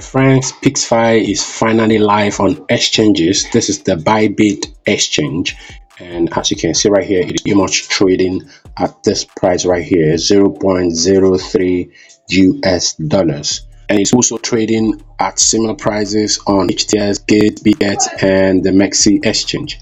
Friends, Pixfi is finally live on exchanges. This is the Bybit exchange, and as you can see right here, it is pretty much trading at this price right here, 0.03 US dollars, and it's also trading at similar prices on HTS, Gate, Bybit, and the Mexi exchange.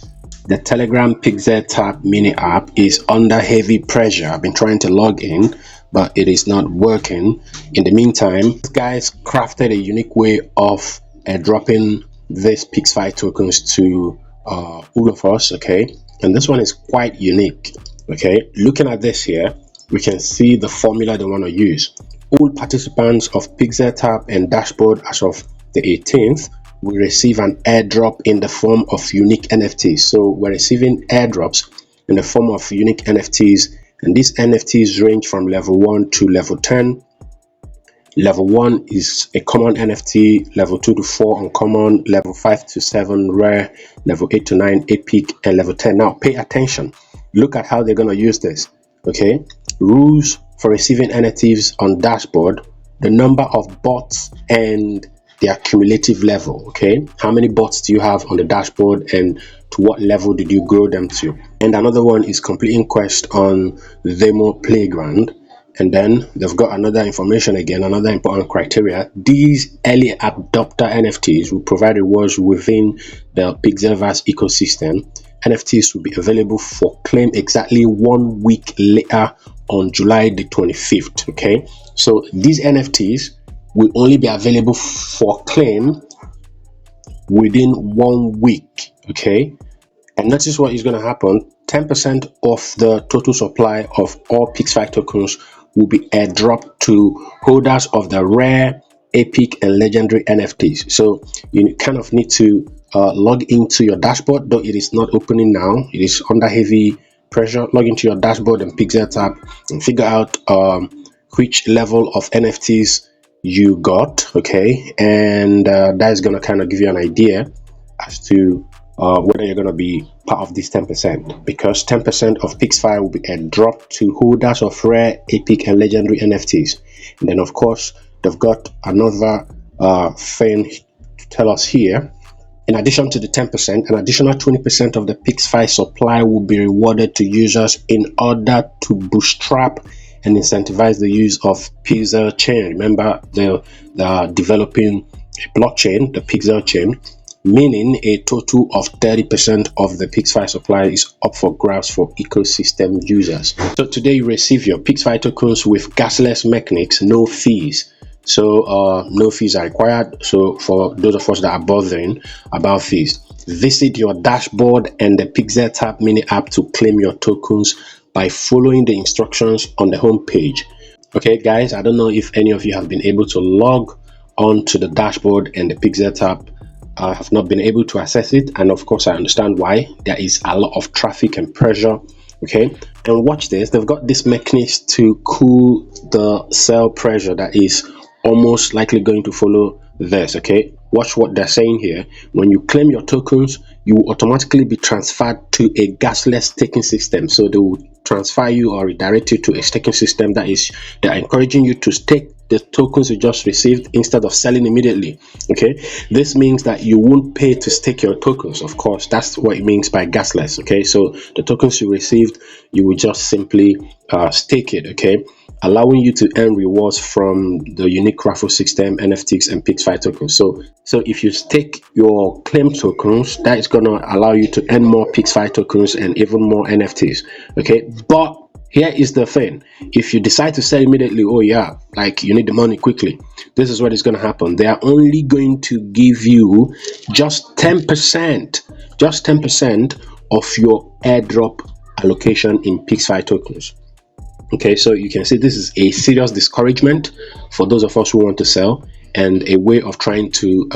The Telegram Pixel Tab mini app is under heavy pressure. I've been trying to log in, but it is not working. In the meantime, guys crafted a unique way of dropping these Pixfi tokens to all of us, okay? And this one is quite unique, okay? Looking at this here, we can see the formula they want to use. All participants of Pixel Tab and dashboard as of the 18th will receive an airdrop in the form of unique NFTs. So we're receiving airdrops in the form of unique NFTs, and these NFTs range from level 1 to level 10. Level 1 is a common NFT, level 2 to 4 uncommon, level 5 to 7 rare, level 8 to 9 epic, and level 10. Now pay attention, look at how they're going to use this, okay? Rules for receiving NFTs on dashboard: the number of bots and their cumulative level, okay? How many bots do you have on the dashboard, and to what level did you grow them to? And another one is completing quest on demo playground. And then they've got another information again, another important criteria: these early adopter NFTs will provide rewards within the Pixelverse ecosystem. NFTs will be available for claim exactly 1 week later on July the 25th, okay? So these NFTs will only be available for claim within 1 week, okay? And notice what is going to happen: 10% of the total supply of all Pixfi tokens will be airdropped to holders of the rare, epic, and legendary NFTs. So you kind of need to log into your dashboard, though it is not opening now, it is under heavy pressure. Log into your dashboard and Pixel Tab and figure out which level of NFTs you got, okay? And that is going to kind of give you an idea as to whether you're going to be part of this 10%, because 10% of Pixfi will be airdropped to holders of rare, epic, and legendary NFTs. And then of course they've got another thing to tell us here. In addition to the 10%, an additional 20% of the Pixfi supply will be rewarded to users in order to bootstrap and incentivize the use of Pixel chain. Remember, they're developing a blockchain, the Pixel chain, meaning a total of 30% of the Pixfi supply is up for grabs for ecosystem users. So today you receive your Pixfi tokens with gasless mechanics, no fees. So no fees are required. So for those of us that are bothering about fees, visit your dashboard and the Pixel Tab mini app to claim your tokens by following the instructions on the home page. Okay guys, I don't know if any of you have been able to log on to the dashboard and the Pixel Tab. I have not been able to access it, and of course I understand why. There is a lot of traffic and pressure, okay? And watch this, they've got this mechanism to cool the sell pressure that is almost likely going to follow this, okay? Watch what they're saying here. When you claim your tokens, you will automatically be transferred to a gasless staking system. So they will transfer you or redirect you to a staking system that is, they're encouraging you to stake the tokens you just received instead of selling immediately, okay? This means that you won't pay to stake your tokens. Of course, that's what it means by gasless, okay? So the tokens you received, you will just simply stake it, okay, allowing you to earn rewards from the unique raffle system, NFTs, and Pixfi tokens. So if you stake your claim tokens, that is going to allow you to earn more Pixfi tokens and even more NFTs, okay? But here is the thing: if you decide to sell immediately, oh yeah, like you need the money quickly, this is what is going to happen. They are only going to give you just 10% of your airdrop allocation in Pixfi tokens. Okay, so you can see this is a serious discouragement for those of us who want to sell, and a way of trying to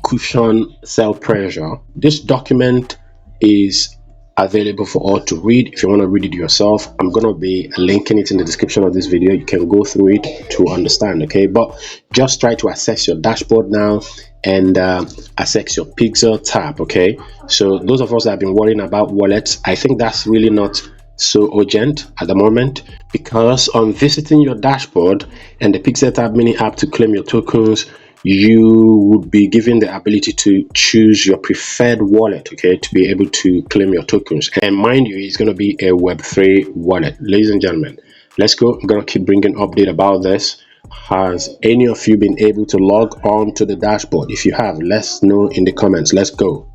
cushion sell pressure. This document is available for all to read. If you want to read it yourself, I'm going to be linking it in the description of this video. You can go through it to understand, okay? But just try to access your dashboard now and access your Pixel Tab, okay? So those of us that have been worrying about wallets, I think that's really not so urgent at the moment, because on visiting your dashboard and the Pixel Tab mini app to claim your tokens, you would be given the ability to choose your preferred wallet, okay, to be able to claim your tokens. And mind you, it's going to be a Web3 wallet. Ladies and gentlemen, let's go. I'm going to keep bringing update about this. Has any of you been able to log on to the dashboard? If you have, let's know in the comments. Let's go.